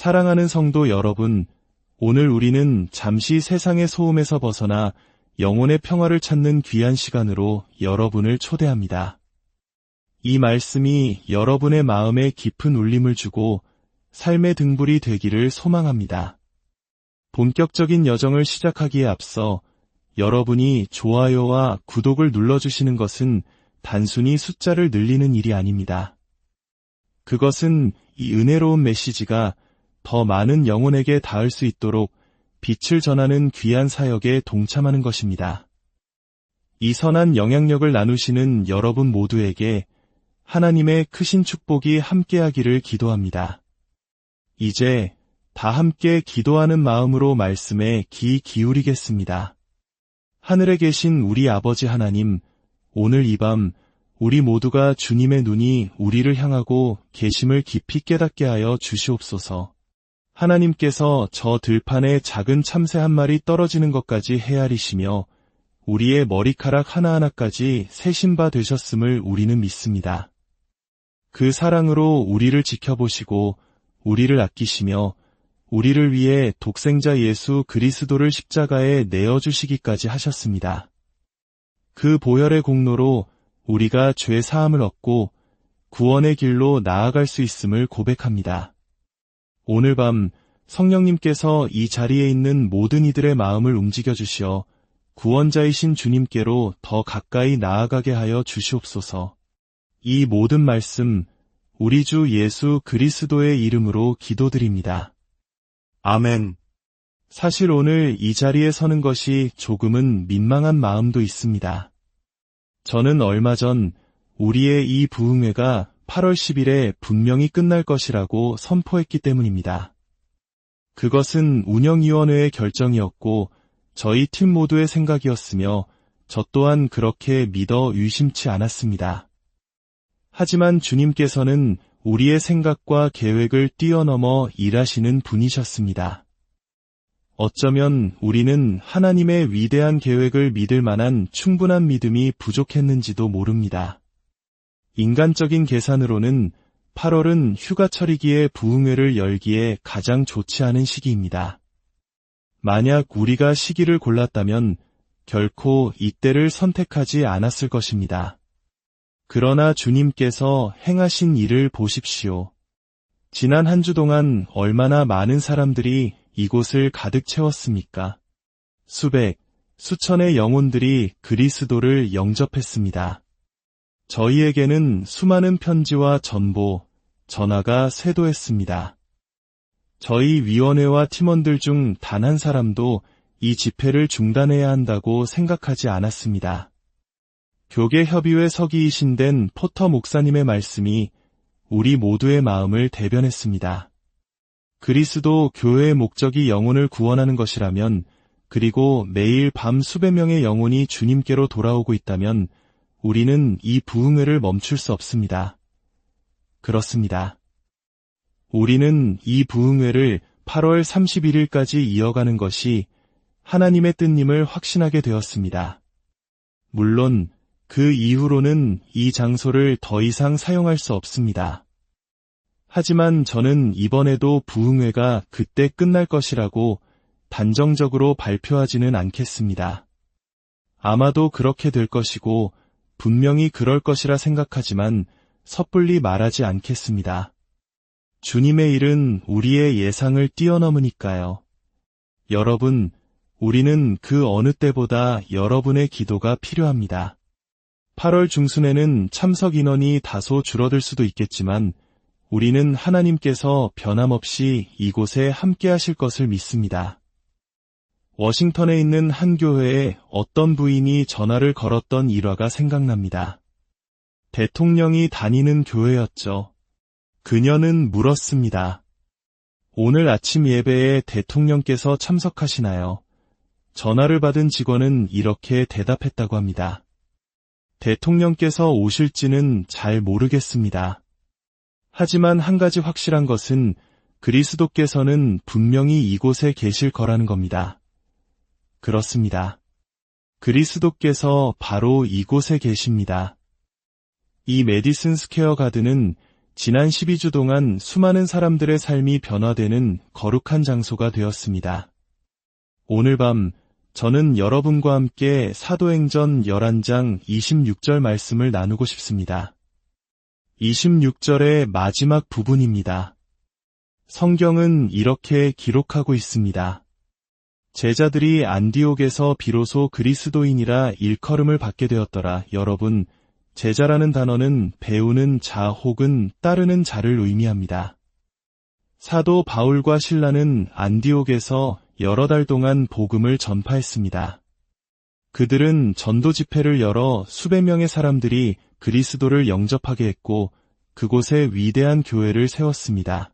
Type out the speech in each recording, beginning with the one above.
사랑하는 성도 여러분, 오늘 우리는 잠시 세상의 소음에서 벗어나 영혼의 평화를 찾는 귀한 시간으로 여러분을 초대합니다. 이 말씀이 여러분의 마음에 깊은 울림을 주고 삶의 등불이 되기를 소망합니다. 본격적인 여정을 시작하기에 앞서 여러분이 좋아요와 구독을 눌러주시는 것은 단순히 숫자를 늘리는 일이 아닙니다. 그것은 이 은혜로운 메시지가 더 많은 영혼에게 닿을 수 있도록 빛을 전하는 귀한 사역에 동참하는 것입니다. 이 선한 영향력을 나누시는 여러분 모두에게 하나님의 크신 축복이 함께하기를 기도합니다. 이제 다 함께 기도하는 마음으로 말씀에 귀 기울이겠습니다. 하늘에 계신 우리 아버지 하나님, 오늘 이 밤 우리 모두가 주님의 눈이 우리를 향하고 계심을 깊이 깨닫게 하여 주시옵소서. 하나님께서 저 들판에 작은 참새 한 마리 떨어지는 것까지 헤아리시며 우리의 머리카락 하나하나까지 세신 바 되셨음을 우리는 믿습니다. 그 사랑으로 우리를 지켜보시고 우리를 아끼시며 우리를 위해 독생자 예수 그리스도를 십자가에 내어주시기까지 하셨습니다. 그 보혈의 공로로 우리가 죄 사함을 얻고 구원의 길로 나아갈 수 있음을 고백합니다. 오늘 밤 성령님께서 이 자리에 있는 모든 이들의 마음을 움직여 주시어 구원자이신 주님께로 더 가까이 나아가게 하여 주시옵소서. 이 모든 말씀 우리 주 예수 그리스도의 이름으로 기도드립니다. 아멘. 사실 오늘 이 자리에 서는 것이 조금은 민망한 마음도 있습니다. 저는 얼마 전 우리의 이 부흥회가 8월 10일에 분명히 끝날 것이라고 선포했기 때문입니다. 그것은 운영위원회의 결정이었고 저희 팀 모두의 생각이었으며 저 또한 그렇게 믿어 의심치 않았습니다. 하지만 주님께서는 우리의 생각과 계획을 뛰어넘어 일하시는 분이셨습니다. 어쩌면 우리는 하나님의 위대한 계획을 믿을 만한 충분한 믿음이 부족했는지도 모릅니다. 인간적인 계산으로는 8월은 휴가철이기에 부흥회를 열기에 가장 좋지 않은 시기입니다. 만약 우리가 시기를 골랐다면 결코 이때를 선택하지 않았을 것입니다. 그러나 주님께서 행하신 일을 보십시오. 지난 한 주 동안 얼마나 많은 사람들이 이곳을 가득 채웠습니까? 수백, 수천의 영혼들이 그리스도를 영접했습니다. 저희에게는 수많은 편지와 전보, 전화가 쇄도했습니다. 저희 위원회와 팀원들 중 단 한 사람도 이 집회를 중단해야 한다고 생각하지 않았습니다. 교계협의회 서기이신 된 포터 목사님의 말씀이 우리 모두의 마음을 대변했습니다. 그리스도 교회의 목적이 영혼을 구원하는 것이라면, 그리고 매일 밤 수백 명의 영혼이 주님께로 돌아오고 있다면 우리는 이 부흥회를 멈출 수 없습니다. 그렇습니다. 우리는 이 부흥회를 8월 31일까지 이어가는 것이 하나님의 뜻임을 확신하게 되었습니다. 물론 그 이후로는 이 장소를 더 이상 사용할 수 없습니다. 하지만 저는 이번에도 부흥회가 그때 끝날 것이라고 단정적으로 발표하지는 않겠습니다. 아마도 그렇게 될 것이고 분명히 그럴 것이라 생각하지만 섣불리 말하지 않겠습니다. 주님의 일은 우리의 예상을 뛰어넘으니까요. 여러분, 우리는 그 어느 때보다 여러분의 기도가 필요합니다. 8월 중순에는 참석 인원이 다소 줄어들 수도 있겠지만 우리는 하나님께서 변함없이 이곳에 함께 하실 것을 믿습니다. 워싱턴에 있는 한 교회에 어떤 부인이 전화를 걸었던 일화가 생각납니다. 대통령이 다니는 교회였죠. 그녀는 물었습니다. 오늘 아침 예배에 대통령께서 참석하시나요? 전화를 받은 직원은 이렇게 대답했다고 합니다. 대통령께서 오실지는 잘 모르겠습니다. 하지만 한 가지 확실한 것은 그리스도께서는 분명히 이곳에 계실 거라는 겁니다. 그렇습니다. 그리스도께서 바로 이곳에 계십니다. 이 메디슨 스퀘어 가든은 지난 12주 동안 수많은 사람들의 삶이 변화되는 거룩한 장소가 되었습니다. 오늘 밤 저는 여러분과 함께 사도행전 11장 26절 말씀을 나누고 싶습니다. 26절의 마지막 부분입니다. 성경은 이렇게 기록하고 있습니다. 제자들이 안디옥에서 비로소 그리스도인이라 일컬음을 받게 되었더라. 여러분, 제자라는 단어는 배우는 자 혹은 따르는 자를 의미합니다. 사도 바울과 실라는 안디옥에서 여러 달 동안 복음을 전파했습니다. 그들은 전도 집회를 열어 수백 명의 사람들이 그리스도를 영접하게 했고 그곳에 위대한 교회를 세웠습니다.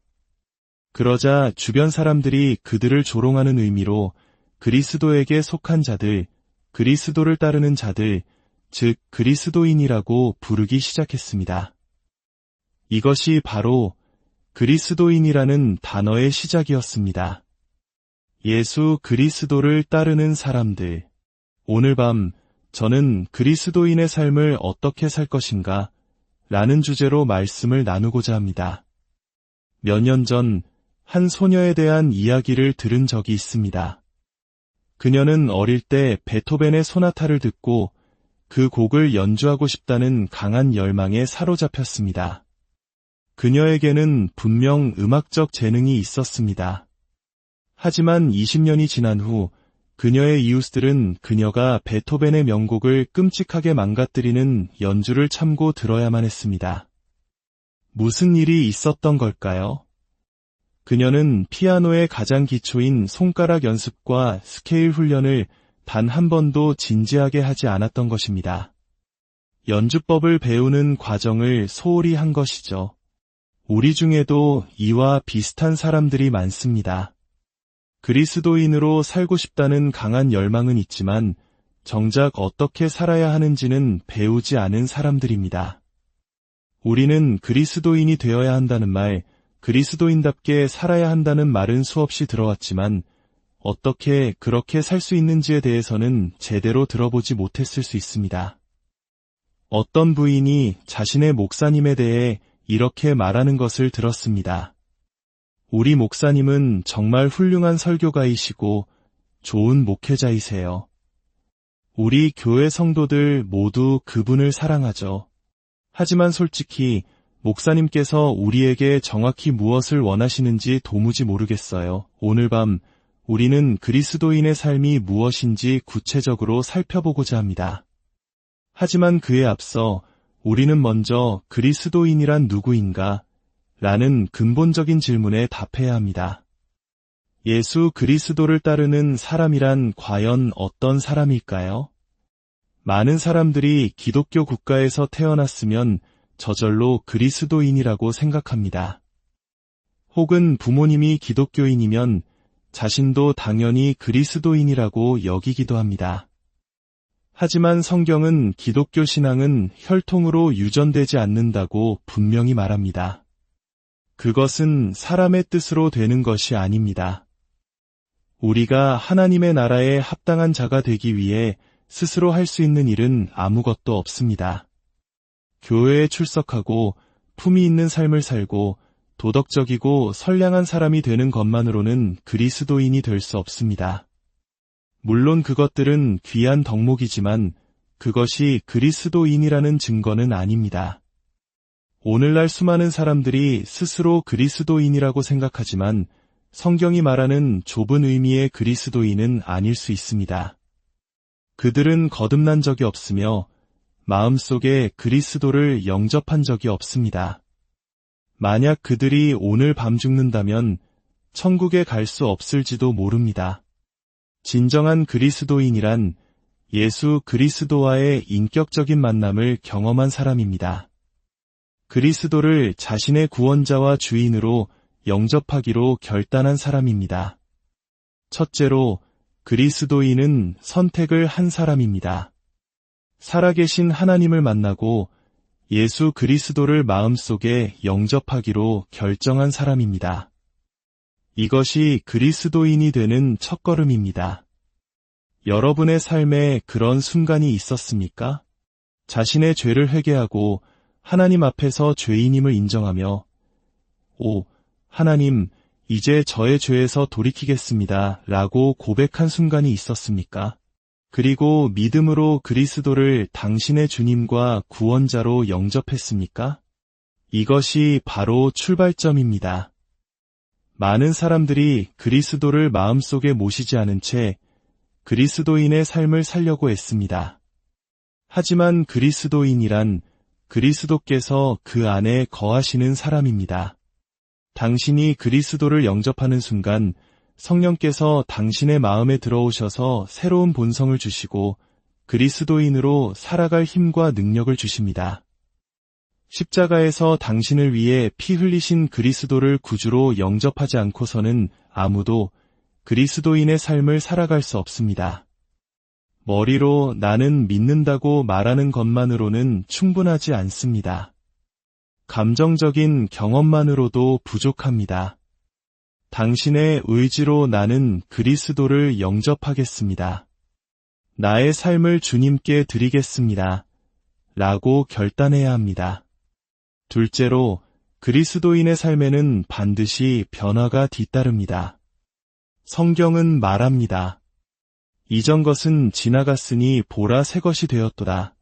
그러자 주변 사람들이 그들을 조롱하는 의미로 그리스도에게 속한 자들, 그리스도를 따르는 자들, 즉 그리스도인이라고 부르기 시작했습니다. 이것이 바로 그리스도인이라는 단어의 시작이었습니다. 예수 그리스도를 따르는 사람들. 오늘 밤 저는 그리스도인의 삶을 어떻게 살 것인가? 라는 주제로 말씀을 나누고자 합니다. 몇 년 전 한 소녀에 대한 이야기를 들은 적이 있습니다. 그녀는 어릴 때 베토벤의 소나타를 듣고 그 곡을 연주하고 싶다는 강한 열망에 사로잡혔습니다. 그녀에게는 분명 음악적 재능이 있었습니다. 하지만 20년이 지난 후 그녀의 이웃들은 그녀가 베토벤의 명곡을 끔찍하게 망가뜨리는 연주를 참고 들어야만 했습니다. 무슨 일이 있었던 걸까요? 그녀는 피아노의 가장 기초인 손가락 연습과 스케일 훈련을 단 한 번도 진지하게 하지 않았던 것입니다. 연주법을 배우는 과정을 소홀히 한 것이죠. 우리 중에도 이와 비슷한 사람들이 많습니다. 그리스도인으로 살고 싶다는 강한 열망은 있지만 정작 어떻게 살아야 하는지는 배우지 않은 사람들입니다. 우리는 그리스도인이 되어야 한다는 말, 그리스도인답게 살아야 한다는 말은 수없이 들어왔지만 어떻게 그렇게 살 수 있는지에 대해서는 제대로 들어보지 못했을 수 있습니다. 어떤 부인이 자신의 목사님에 대해 이렇게 말하는 것을 들었습니다. 우리 목사님은 정말 훌륭한 설교가이시고 좋은 목회자이세요. 우리 교회 성도들 모두 그분을 사랑하죠. 하지만 솔직히 목사님께서 우리에게 정확히 무엇을 원하시는지 도무지 모르겠어요. 오늘 밤 우리는 그리스도인의 삶이 무엇인지 구체적으로 살펴보고자 합니다. 하지만 그에 앞서 우리는 먼저 그리스도인이란 누구인가? 라는 근본적인 질문에 답해야 합니다. 예수 그리스도를 따르는 사람이란 과연 어떤 사람일까요? 많은 사람들이 기독교 국가에서 태어났으면 저절로 그리스도인이라고 생각합니다. 혹은 부모님이 기독교인이면 자신도 당연히 그리스도인이라고 여기기도 합니다. 하지만 성경은 기독교 신앙은 혈통으로 유전되지 않는다고 분명히 말합니다. 그것은 사람의 뜻으로 되는 것이 아닙니다. 우리가 하나님의 나라에 합당한 자가 되기 위해 스스로 할 수 있는 일은 아무것도 없습니다. 교회에 출석하고 품위 있는 삶을 살고 도덕적이고 선량한 사람이 되는 것만으로는 그리스도인이 될 수 없습니다. 물론 그것들은 귀한 덕목이지만 그것이 그리스도인이라는 증거는 아닙니다. 오늘날 수많은 사람들이 스스로 그리스도인이라고 생각하지만 성경이 말하는 좁은 의미의 그리스도인은 아닐 수 있습니다. 그들은 거듭난 적이 없으며 마음속에 그리스도를 영접한 적이 없습니다. 만약 그들이 오늘 밤 죽는다면 천국에 갈 수 없을지도 모릅니다. 진정한 그리스도인이란 예수 그리스도와의 인격적인 만남을 경험한 사람입니다. 그리스도를 자신의 구원자와 주인으로 영접하기로 결단한 사람입니다. 첫째로, 그리스도인은 선택을 한 사람입니다. 살아계신 하나님을 만나고 예수 그리스도를 마음속에 영접하기로 결정한 사람입니다. 이것이 그리스도인이 되는 첫걸음입니다. 여러분의 삶에 그런 순간이 있었습니까? 자신의 죄를 회개하고 하나님 앞에서 죄인임을 인정하며 오, 하나님, 이제 저의 죄에서 돌이키겠습니다 라고 고백한 순간이 있었습니까? 그리고 믿음으로 그리스도를 당신의 주님과 구원자로 영접했습니까? 이것이 바로 출발점입니다. 많은 사람들이 그리스도를 마음속에 모시지 않은 채 그리스도인의 삶을 살려고 애씁니다. 하지만 그리스도인이란 그리스도께서 그 안에 거하시는 사람입니다. 당신이 그리스도를 영접하는 순간 성령께서 당신의 마음에 들어오셔서 새로운 본성을 주시고 그리스도인으로 살아갈 힘과 능력을 주십니다. 십자가에서 당신을 위해 피 흘리신 그리스도를 구주로 영접하지 않고서는 아무도 그리스도인의 삶을 살아갈 수 없습니다. 머리로 나는 믿는다고 말하는 것만으로는 충분하지 않습니다. 감정적인 경험만으로도 부족합니다. 당신의 의지로 나는 그리스도를 영접하겠습니다. 나의 삶을 주님께 드리겠습니다. 라고 결단해야 합니다. 둘째로, 그리스도인의 삶에는 반드시 변화가 뒤따릅니다. 성경은 말합니다. 이전 것은 지나갔으니 보라 새 것이 되었도다.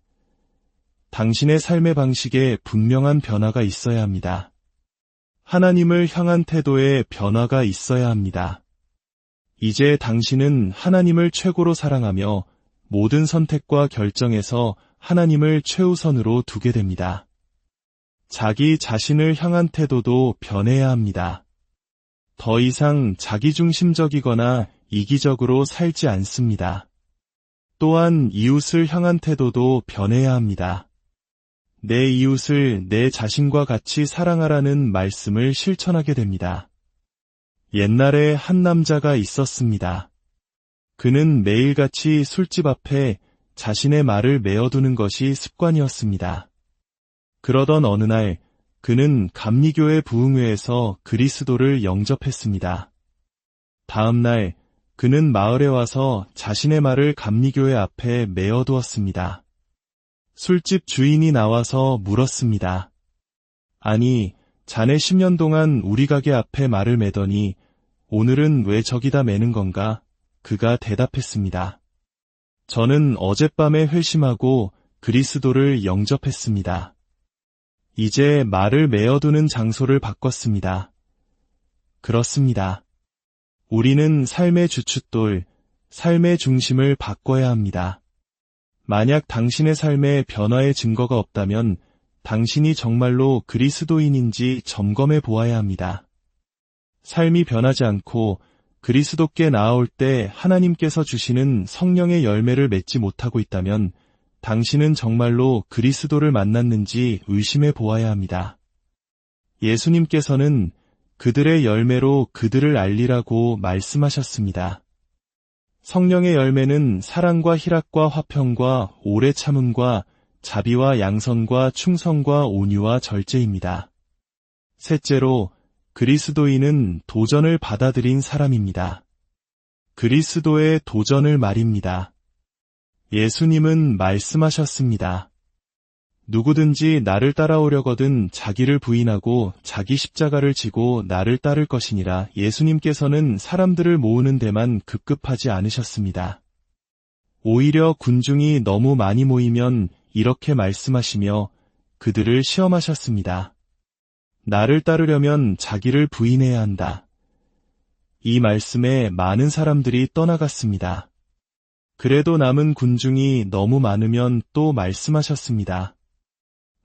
당신의 삶의 방식에 분명한 변화가 있어야 합니다. 하나님을 향한 태도에 변화가 있어야 합니다. 이제 당신은 하나님을 최고로 사랑하며 모든 선택과 결정에서 하나님을 최우선으로 두게 됩니다. 자기 자신을 향한 태도도 변해야 합니다. 더 이상 자기중심적이거나 이기적으로 살지 않습니다. 또한 이웃을 향한 태도도 변해야 합니다. 내 이웃을 내 자신과 같이 사랑하라는 말씀을 실천하게 됩니다. 옛날에 한 남자가 있었습니다. 그는 매일같이 술집 앞에 자신의 말을 메어두는 것이 습관이었습니다. 그러던 어느 날 그는 감리교회 부흥회에서 그리스도를 영접했습니다. 다음 날 그는 마을에 와서 자신의 말을 감리교회 앞에 메어두었습니다. 술집 주인이 나와서 물었습니다. 아니, 자네 10년 동안 우리 가게 앞에 말을 매더니 오늘은 왜 저기다 매는 건가? 그가 대답했습니다. 저는 어젯밤에 회심하고 그리스도를 영접했습니다. 이제 말을 메어두는 장소를 바꿨습니다. 그렇습니다. 우리는 삶의 주춧돌, 삶의 중심을 바꿔야 합니다. 만약 당신의 삶에 변화의 증거가 없다면 당신이 정말로 그리스도인인지 점검해 보아야 합니다. 삶이 변하지 않고 그리스도께 나아올 때 하나님께서 주시는 성령의 열매를 맺지 못하고 있다면 당신은 정말로 그리스도를 만났는지 의심해 보아야 합니다. 예수님께서는 그들의 열매로 그들을 알리라고 말씀하셨습니다. 성령의 열매는 사랑과 희락과 화평과 오래 참음과 자비와 양선과 충성과 온유와 절제입니다. 셋째로, 그리스도인은 도전을 받아들인 사람입니다. 그리스도의 도전을 말입니다. 예수님은 말씀하셨습니다. 누구든지 나를 따라오려거든 자기를 부인하고 자기 십자가를 지고 나를 따를 것이니라. 예수님께서는 사람들을 모으는 데만 급급하지 않으셨습니다. 오히려 군중이 너무 많이 모이면 이렇게 말씀하시며 그들을 시험하셨습니다. 나를 따르려면 자기를 부인해야 한다. 이 말씀에 많은 사람들이 떠나갔습니다. 그래도 남은 군중이 너무 많으면 또 말씀하셨습니다.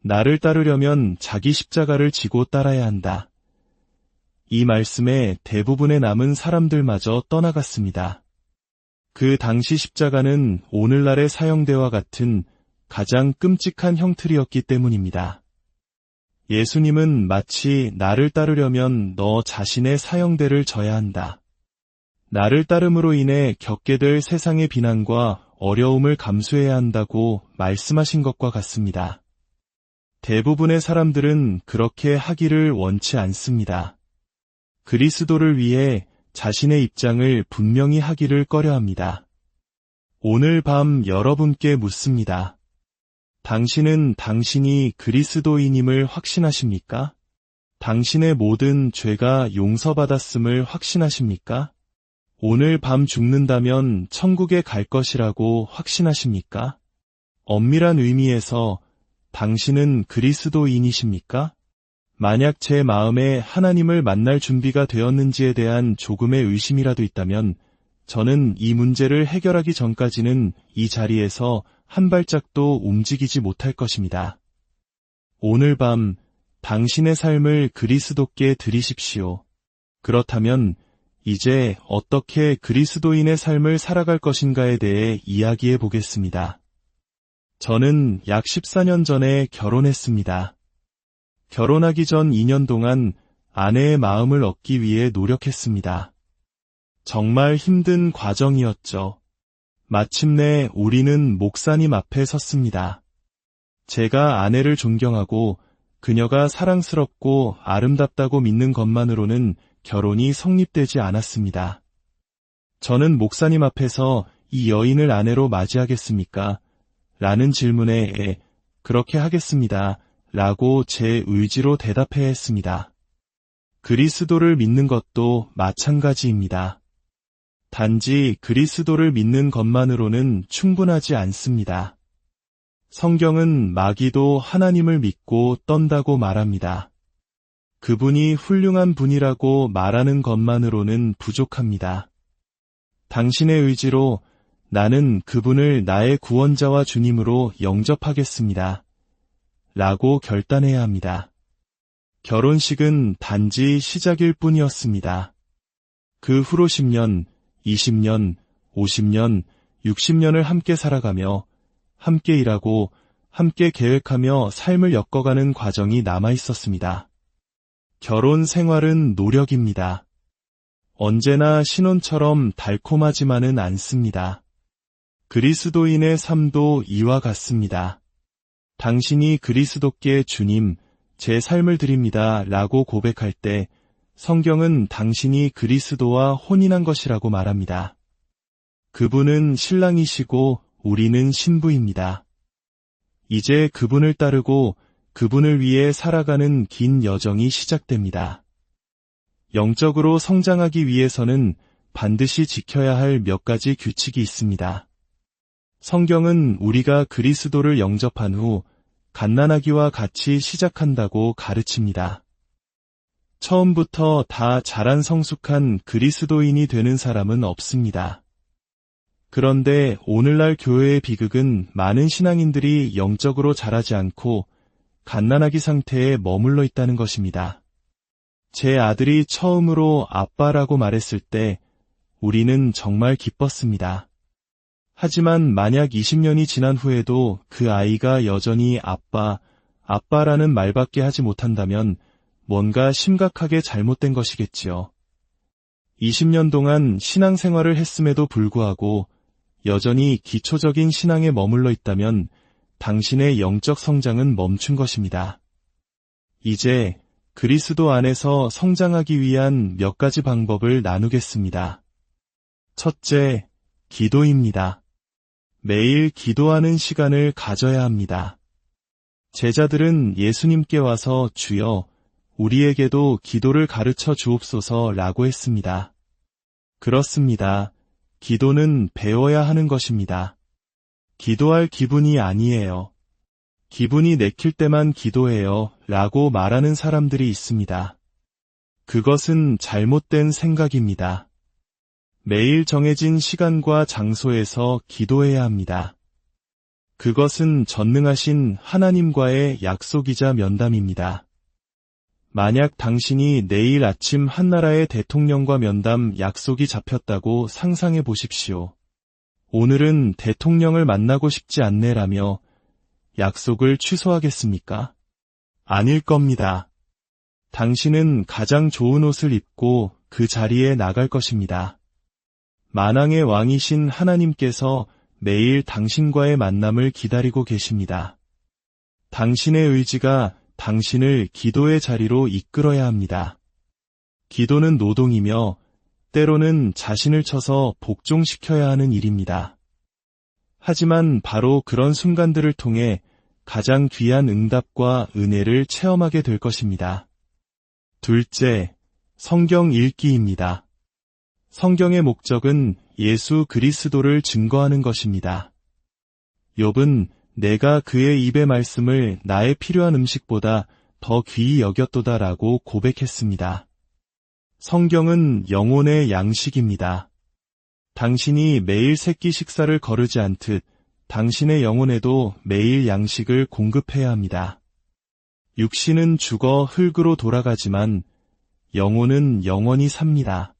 나를 따르려면 자기 십자가를 지고 따라야 한다. 이 말씀에 대부분의 남은 사람들마저 떠나갔습니다. 그 당시 십자가는 오늘날의 사형대와 같은 가장 끔찍한 형틀이었기 때문입니다. 예수님은 마치 나를 따르려면 너 자신의 사형대를 져야 한다. 나를 따름으로 인해 겪게 될 세상의 비난과 어려움을 감수해야 한다고 말씀하신 것과 같습니다. 대부분의 사람들은 그렇게 하기를 원치 않습니다. 그리스도를 위해 자신의 입장을 분명히 하기를 꺼려합니다. 오늘 밤 여러분께 묻습니다. 당신은 당신이 그리스도인임을 확신하십니까? 당신의 모든 죄가 용서받았음을 확신하십니까? 오늘 밤 죽는다면 천국에 갈 것이라고 확신하십니까? 엄밀한 의미에서 당신은 그리스도인이십니까? 만약 제 마음에 하나님을 만날 준비가 되었는지에 대한 조금의 의심이라도 있다면 저는 이 문제를 해결하기 전까지는 이 자리에서 한 발짝도 움직이지 못할 것입니다. 오늘 밤 당신의 삶을 그리스도께 드리십시오. 그렇다면 이제 어떻게 그리스도인의 삶을 살아갈 것인가에 대해 이야기해 보겠습니다. 저는 약 14년 전에 결혼했습니다. 결혼하기 전 2년 동안 아내의 마음을 얻기 위해 노력했습니다. 정말 힘든 과정이었죠. 마침내 우리는 목사님 앞에 섰습니다. 제가 아내를 존경하고 그녀가 사랑스럽고 아름답다고 믿는 것만으로는 결혼이 성립되지 않았습니다. 저는 목사님 앞에서 이 여인을 아내로 맞이하겠습니까? 라는 질문에 그렇게 하겠습니다. 라고 제 의지로 대답해야 했습니다. 그리스도를 믿는 것도 마찬가지입니다. 단지 그리스도를 믿는 것만으로는 충분하지 않습니다. 성경은 마귀도 하나님을 믿고 떤다고 말합니다. 그분이 훌륭한 분이라고 말하는 것만으로는 부족합니다. 당신의 의지로 나는 그분을 나의 구원자와 주님으로 영접하겠습니다. 라고 결단해야 합니다. 결혼식은 단지 시작일 뿐이었습니다. 그 후로 10년, 20년, 50년, 60년을 함께 살아가며 함께 일하고 함께 계획하며 삶을 엮어가는 과정이 남아 있었습니다. 결혼 생활은 노력입니다. 언제나 신혼처럼 달콤하지만은 않습니다. 그리스도인의 삶도 이와 같습니다. 당신이 그리스도께 주님, 제 삶을 드립니다 라고 고백할 때 성경은 당신이 그리스도와 혼인한 것이라고 말합니다. 그분은 신랑이시고 우리는 신부입니다. 이제 그분을 따르고 그분을 위해 살아가는 긴 여정이 시작됩니다. 영적으로 성장하기 위해서는 반드시 지켜야 할 몇 가지 규칙이 있습니다. 성경은 우리가 그리스도를 영접한 후 갓난아기와 같이 시작한다고 가르칩니다. 처음부터 다 자란 성숙한 그리스도인이 되는 사람은 없습니다. 그런데 오늘날 교회의 비극은 많은 신앙인들이 영적으로 자라지 않고 갓난아기 상태에 머물러 있다는 것입니다. 제 아들이 처음으로 아빠라고 말했을 때 우리는 정말 기뻤습니다. 하지만 만약 20년이 지난 후에도 그 아이가 여전히 아빠라는 말밖에 하지 못한다면 뭔가 심각하게 잘못된 것이겠지요. 20년 동안 신앙생활을 했음에도 불구하고 여전히 기초적인 신앙에 머물러 있다면 당신의 영적 성장은 멈춘 것입니다. 이제 그리스도 안에서 성장하기 위한 몇 가지 방법을 나누겠습니다. 첫째, 기도입니다. 매일 기도하는 시간을 가져야 합니다. 제자들은 예수님께 와서 주여, 우리에게도 기도를 가르쳐 주옵소서 라고 했습니다. 그렇습니다. 기도는 배워야 하는 것입니다. 기도할 기분이 아니에요. 기분이 내킬 때만 기도해요 라고 말하는 사람들이 있습니다. 그것은 잘못된 생각입니다. 매일 정해진 시간과 장소에서 기도해야 합니다. 그것은 전능하신 하나님과의 약속이자 면담입니다. 만약 당신이 내일 아침 한 나라의 대통령과 면담 약속이 잡혔다고 상상해 보십시오. 오늘은 대통령을 만나고 싶지 않네라며 약속을 취소하겠습니까? 아닐 겁니다. 당신은 가장 좋은 옷을 입고 그 자리에 나갈 것입니다. 만왕의 왕이신 하나님께서 매일 당신과의 만남을 기다리고 계십니다. 당신의 의지가 당신을 기도의 자리로 이끌어야 합니다. 기도는 노동이며 때로는 자신을 쳐서 복종시켜야 하는 일입니다. 하지만 바로 그런 순간들을 통해 가장 귀한 응답과 은혜를 체험하게 될 것입니다. 둘째, 성경 읽기입니다. 성경의 목적은 예수 그리스도를 증거하는 것입니다. 욥은 내가 그의 입의 말씀을 나의 필요한 음식보다 더 귀히 여겼도다라고 고백했습니다. 성경은 영혼의 양식입니다. 당신이 매일 새끼 식사를 거르지 않듯 당신의 영혼에도 매일 양식을 공급해야 합니다. 육신은 죽어 흙으로 돌아가지만 영혼은 영원히 삽니다.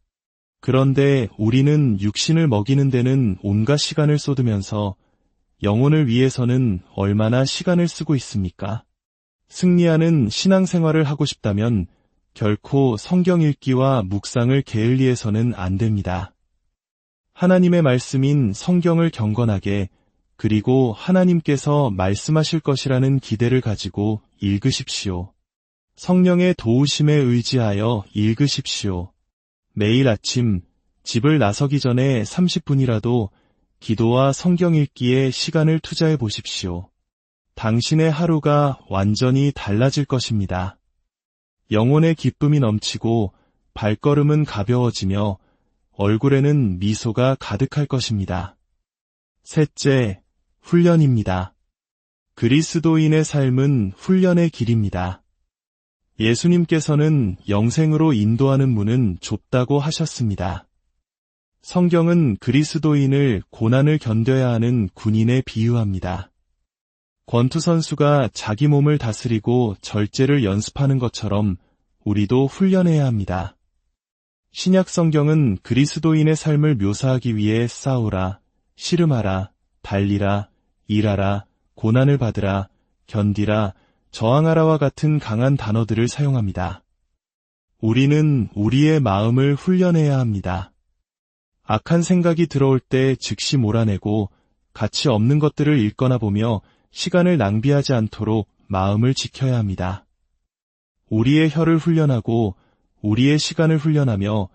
그런데 우리는 육신을 먹이는 데는 온갖 시간을 쏟으면서 영혼을 위해서는 얼마나 시간을 쓰고 있습니까? 승리하는 신앙생활을 하고 싶다면 결코 성경 읽기와 묵상을 게을리해서는 안 됩니다. 하나님의 말씀인 성경을 경건하게 그리고 하나님께서 말씀하실 것이라는 기대를 가지고 읽으십시오. 성령의 도우심에 의지하여 읽으십시오. 매일 아침 집을 나서기 전에 30분이라도 기도와 성경 읽기에 시간을 투자해 보십시오. 당신의 하루가 완전히 달라질 것입니다. 영혼의 기쁨이 넘치고 발걸음은 가벼워지며 얼굴에는 미소가 가득할 것입니다. 셋째, 훈련입니다. 그리스도인의 삶은 훈련의 길입니다. 예수님께서는 영생으로 인도하는 문은 좁다고 하셨습니다. 성경은 그리스도인을 고난을 견뎌야 하는 군인에 비유합니다. 권투 선수가 자기 몸을 다스리고 절제를 연습하는 것처럼 우리도 훈련해야 합니다. 신약 성경은 그리스도인의 삶을 묘사하기 위해 싸우라, 씨름하라, 달리라, 일하라, 고난을 받으라, 견디라, 저항하라와 같은 강한 단어들을 사용합니다. 우리는 우리의 마음을 훈련해야 합니다. 악한 생각이 들어올 때 즉시 몰아내고 가치 없는 것들을 읽거나 보며 시간을 낭비하지 않도록 마음을 지켜야 합니다. 우리의 혀를 훈련하고 우리의 시간을 훈련하며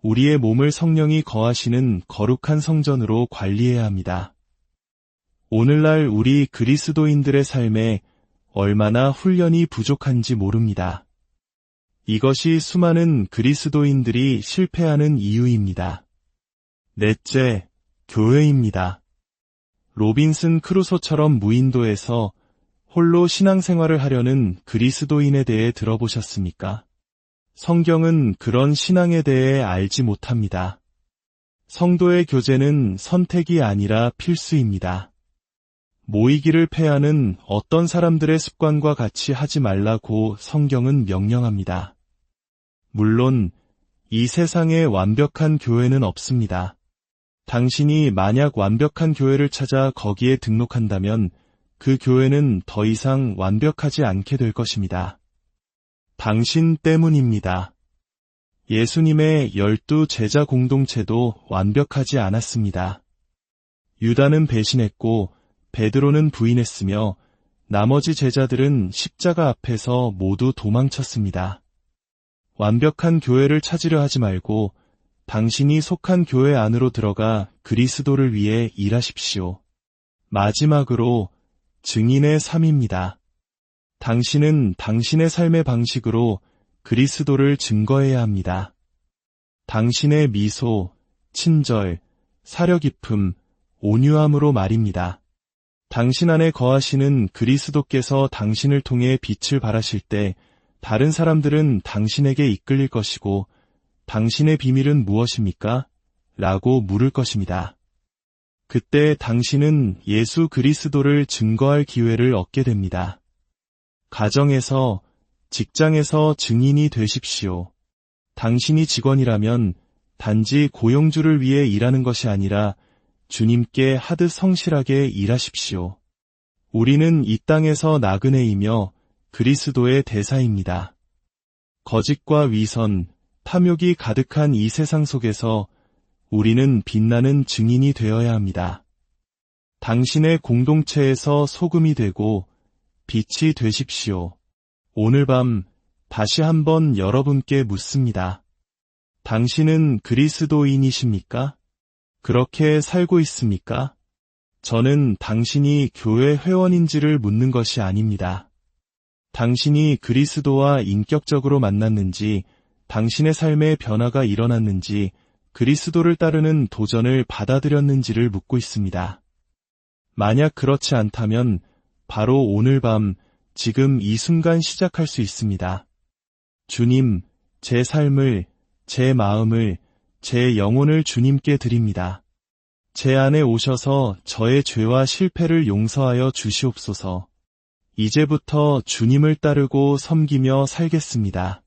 우리의 몸을 성령이 거하시는 거룩한 성전으로 관리해야 합니다. 오늘날 우리 그리스도인들의 삶에 얼마나 훈련이 부족한지 모릅니다. 이것이 수많은 그리스도인들이 실패하는 이유입니다. 넷째, 교회입니다. 로빈슨 크루소처럼 무인도에서 홀로 신앙생활을 하려는 그리스도인에 대해 들어보셨습니까? 성경은 그런 신앙에 대해 알지 못합니다. 성도의 교제는 선택이 아니라 필수입니다. 모이기를 패하는 어떤 사람들의 습관과 같이 하지 말라고 성경은 명령합니다. 물론 이 세상에 완벽한 교회는 없습니다. 당신이 만약 완벽한 교회를 찾아 거기에 등록한다면 그 교회는 더 이상 완벽하지 않게 될 것입니다. 당신 때문입니다. 예수님의 12 제자 공동체도 완벽하지 않았습니다. 유다는 배신했고 베드로는 부인했으며 나머지 제자들은 십자가 앞에서 모두 도망쳤습니다. 완벽한 교회를 찾으려 하지 말고 당신이 속한 교회 안으로 들어가 그리스도를 위해 일하십시오. 마지막으로 증인의 삶입니다. 당신은 당신의 삶의 방식으로 그리스도를 증거해야 합니다. 당신의 미소, 친절, 사려 깊음, 온유함으로 말입니다. 당신 안에 거하시는 그리스도께서 당신을 통해 빛을 발하실 때 다른 사람들은 당신에게 이끌릴 것이고 당신의 비밀은 무엇입니까? 라고 물을 것입니다. 그때 당신은 예수 그리스도를 증거할 기회를 얻게 됩니다. 가정에서, 직장에서 증인이 되십시오. 당신이 직원이라면 단지 고용주를 위해 일하는 것이 아니라 주님께 하듯 성실하게 일하십시오. 우리는 이 땅에서 나그네이며 그리스도의 대사입니다. 거짓과 위선, 탐욕이 가득한 이 세상 속에서 우리는 빛나는 증인이 되어야 합니다. 당신의 공동체에서 소금이 되고 빛이 되십시오. 오늘 밤 다시 한번 여러분께 묻습니다. 당신은 그리스도인이십니까? 그렇게 살고 있습니까? 저는 당신이 교회 회원인지를 묻는 것이 아닙니다. 당신이 그리스도와 인격적으로 만났는지, 당신의 삶에 변화가 일어났는지, 그리스도를 따르는 도전을 받아들였는지를 묻고 있습니다. 만약 그렇지 않다면 바로 오늘 밤, 지금 이 순간 시작할 수 있습니다. 주님, 제 삶을, 제 마음을, 제 영혼을 주님께 드립니다. 제 안에 오셔서 저의 죄와 실패를 용서하여 주시옵소서. 이제부터 주님을 따르고 섬기며 살겠습니다.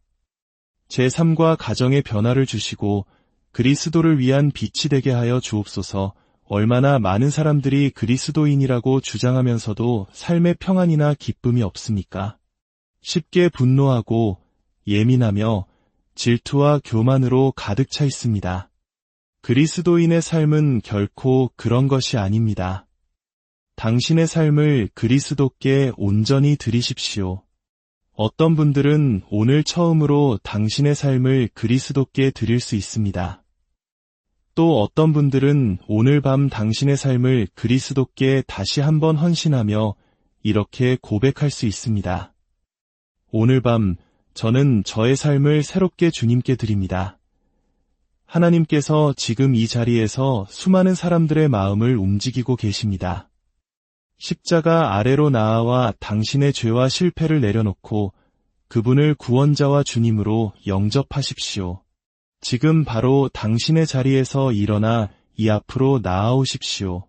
제 삶과 가정에 변화를 주시고 그리스도를 위한 빛이 되게 하여 주옵소서. 얼마나 많은 사람들이 그리스도인이라고 주장하면서도 삶의 평안이나 기쁨이 없습니까? 쉽게 분노하고 예민하며 질투와 교만으로 가득 차 있습니다. 그리스도인의 삶은 결코 그런 것이 아닙니다. 당신의 삶을 그리스도께 온전히 드리십시오. 어떤 분들은 오늘 처음으로 당신의 삶을 그리스도께 드릴 수 있습니다. 또 어떤 분들은 오늘 밤 당신의 삶을 그리스도께 다시 한번 헌신하며 이렇게 고백할 수 있습니다. 오늘 밤 저는 저의 삶을 새롭게 주님께 드립니다. 하나님께서 지금 이 자리에서 수많은 사람들의 마음을 움직이고 계십니다. 십자가 아래로 나아와 당신의 죄와 실패를 내려놓고 그분을 구원자와 주님으로 영접하십시오. 지금 바로 당신의 자리에서 일어나 이 앞으로 나아오십시오.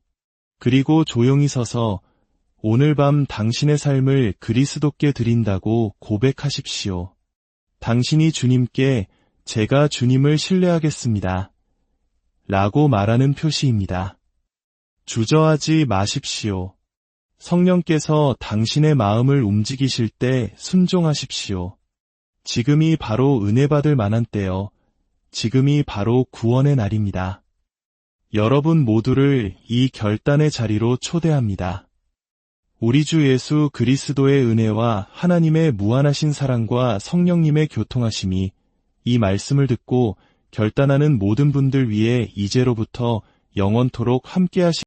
그리고 조용히 서서 오늘 밤 당신의 삶을 그리스도께 드린다고 고백하십시오. 당신이 주님께 제가 주님을 신뢰하겠습니다. 라고 말하는 표시입니다. 주저하지 마십시오. 성령께서 당신의 마음을 움직이실 때 순종하십시오. 지금이 바로 은혜 받을 만한 때요. 지금이 바로 구원의 날입니다. 여러분 모두를 이 결단의 자리로 초대합니다. 우리 주 예수 그리스도의 은혜와 하나님의 무한하신 사랑과 성령님의 교통하심이 이 말씀을 듣고 결단하는 모든 분들 위해 이제로부터 영원토록 함께하시